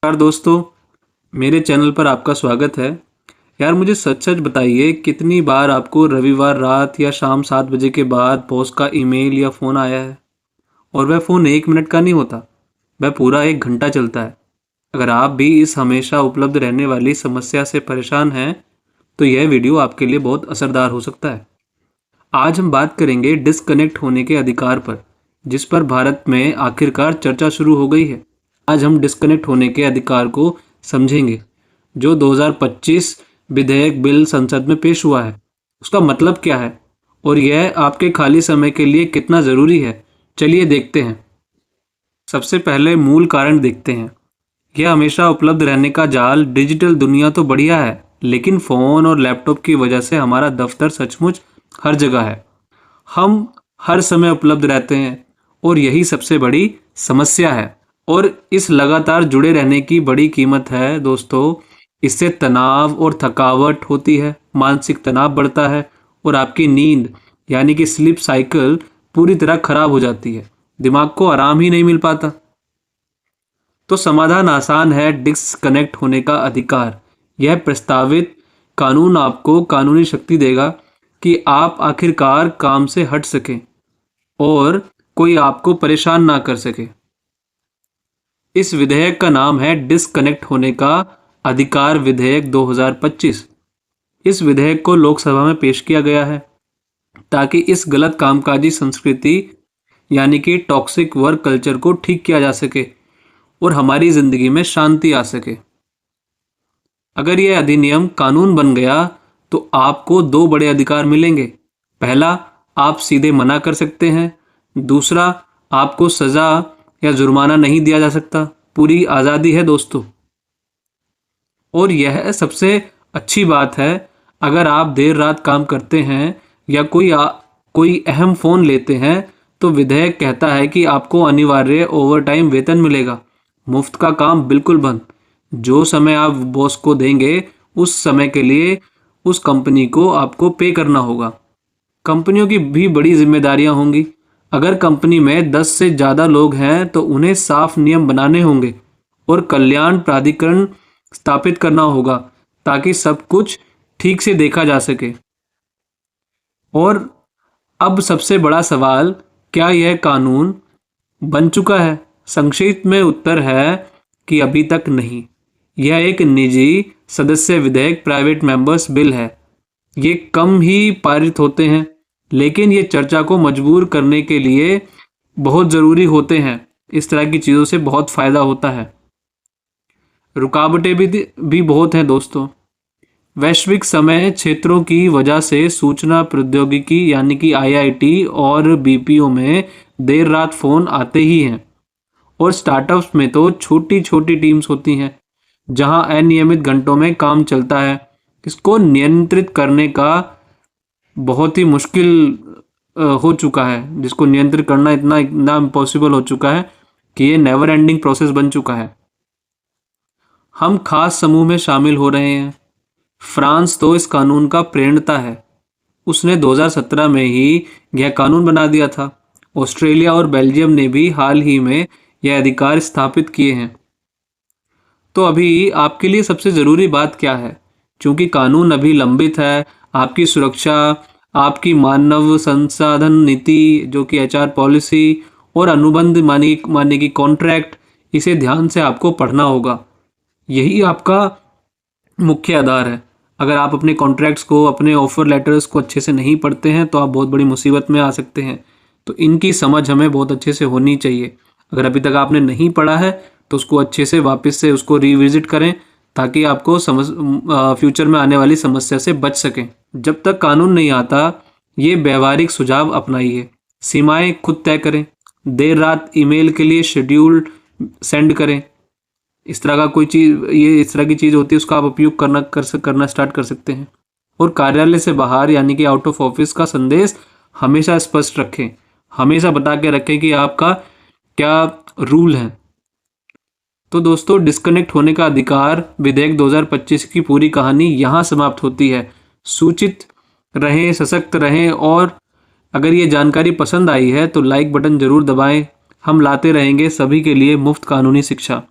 यार दोस्तों, मेरे चैनल पर आपका स्वागत है। यार मुझे सच सच बताइए, कितनी बार आपको रविवार रात या शाम 7 बजे के बाद बॉस का ईमेल या फ़ोन आया है? और वह फ़ोन 1 मिनट का नहीं होता, वह पूरा 1 घंटा चलता है। अगर आप भी इस हमेशा उपलब्ध रहने वाली समस्या से परेशान हैं, तो यह वीडियो आपके लिए बहुत असरदार हो सकता है। आज हम बात करेंगे डिस्कनेक्ट होने के अधिकार पर, जिस पर भारत में आखिरकार चर्चा शुरू हो गई है। आज हम डिस्कनेक्ट होने के अधिकार को समझेंगे, जो 2025 विधेयक बिल संसद में पेश हुआ है। उसका मतलब क्या है और यह आपके खाली समय के लिए कितना ज़रूरी है, चलिए देखते हैं। सबसे पहले मूल कारण देखते हैं। यह हमेशा उपलब्ध रहने का जाल, डिजिटल दुनिया तो बढ़िया है, लेकिन फ़ोन और लैपटॉप की वजह से हमारा दफ्तर सचमुच हर जगह है। हम हर समय उपलब्ध रहते हैं और यही सबसे बड़ी समस्या है। और इस लगातार जुड़े रहने की बड़ी कीमत है दोस्तों। इससे तनाव और थकावट होती है, मानसिक तनाव बढ़ता है और आपकी नींद यानी कि स्लीप साइकिल पूरी तरह खराब हो जाती है। दिमाग को आराम ही नहीं मिल पाता। तो समाधान आसान है, डिस्कनेक्ट होने का अधिकार। यह प्रस्तावित कानून आपको कानूनी शक्ति देगा कि आप आखिरकार काम से हट सकें और कोई आपको परेशान ना कर सके। इस विधेयक का नाम है डिस्कनेक्ट होने का अधिकार विधेयक 2025। इस विधेयक को लोकसभा में पेश किया गया है ताकि इस गलत कामकाजी संस्कृति यानी कि टॉक्सिक वर्क कल्चर को ठीक किया जा सके और हमारी जिंदगी में शांति आ सके। अगर यह अधिनियम कानून बन गया तो आपको 2 बड़े अधिकार मिलेंगे। पहला, आप सीधे मना कर सकते हैं। दूसरा, आपको सजा या जुर्माना नहीं दिया जा सकता। पूरी आज़ादी है दोस्तों। और यह सबसे अच्छी बात है, अगर आप देर रात काम करते हैं या कोई अहम फ़ोन लेते हैं तो विधेयक कहता है कि आपको अनिवार्य ओवरटाइम वेतन मिलेगा। मुफ्त का काम बिल्कुल बंद। जो समय आप बॉस को देंगे उस समय के लिए उस कंपनी को आपको पे करना होगा। कंपनियों की भी बड़ी जिम्मेदारियां होंगी। अगर कंपनी में 10 से ज़्यादा लोग हैं तो उन्हें साफ नियम बनाने होंगे और कल्याण प्राधिकरण स्थापित करना होगा ताकि सब कुछ ठीक से देखा जा सके। और अब सबसे बड़ा सवाल, क्या यह कानून बन चुका है? संक्षिप्त में उत्तर है कि अभी तक नहीं। यह एक निजी सदस्य विधेयक, प्राइवेट मेंबर्स बिल है। ये कम ही पारित होते हैं, लेकिन ये चर्चा को मजबूर करने के लिए बहुत ज़रूरी होते हैं। इस तरह की चीज़ों से बहुत फ़ायदा होता है। रुकावटें भी बहुत हैं दोस्तों। वैश्विक समय क्षेत्रों की वजह से सूचना प्रौद्योगिकी यानी कि आईआईटी और बीपीओ में देर रात फ़ोन आते ही हैं। और स्टार्टअप्स में तो छोटी छोटी टीम्स होती हैं जहां अनियमित घंटों में काम चलता है। इसको नियंत्रित करने का बहुत ही मुश्किल हो चुका है, जिसको नियंत्रित करना इतना इम्पॉसिबल हो चुका है कि ये नेवर एंडिंग प्रोसेस बन चुका है। हम खास समूह में शामिल हो रहे हैं। फ्रांस तो इस कानून का प्रणेता है। उसने 2017 में ही यह कानून बना दिया था। ऑस्ट्रेलिया और बेल्जियम ने भी हाल ही में यह अधिकार स्थापित किए हैं। तो अभी आपके लिए सबसे ज़रूरी बात क्या है? क्योंकि कानून अभी लंबित है, आपकी सुरक्षा, आपकी मानव संसाधन नीति जो कि एचआर पॉलिसी और अनुबंध माने की कॉन्ट्रैक्ट, इसे ध्यान से आपको पढ़ना होगा। यही आपका मुख्य आधार है। अगर आप अपने कॉन्ट्रैक्ट्स को, अपने ऑफर लेटर्स को अच्छे से नहीं पढ़ते हैं तो आप बहुत बड़ी मुसीबत में आ सकते हैं। तो इनकी समझ हमें बहुत अच्छे से होनी चाहिए। अगर अभी तक आपने नहीं पढ़ा है तो उसको अच्छे से वापस से उसको रिविजिट करें ताकि आपको फ्यूचर में आने वाली समस्या से बच सकें। जब तक कानून नहीं आता, ये व्यवहारिक सुझाव अपनाइए। सीमाएं खुद तय करें। देर रात ईमेल के लिए शेड्यूल सेंड करें। इस तरह का कोई चीज़, ये इस तरह की चीज़ होती है, उसका आप उपयोग करना स्टार्ट कर सकते हैं। और कार्यालय से बाहर यानी कि आउट ऑफ ऑफिस का संदेश हमेशा स्पष्ट रखें। हमेशा बता के रखें कि आपका क्या रूल है। तो दोस्तों, डिस्कनेक्ट होने का अधिकार विधेयक 2025 की पूरी कहानी यहाँ समाप्त होती है। सूचित रहें, सशक्त रहें और अगर ये जानकारी पसंद आई है तो लाइक बटन ज़रूर दबाएं। हम लाते रहेंगे सभी के लिए मुफ्त कानूनी शिक्षा।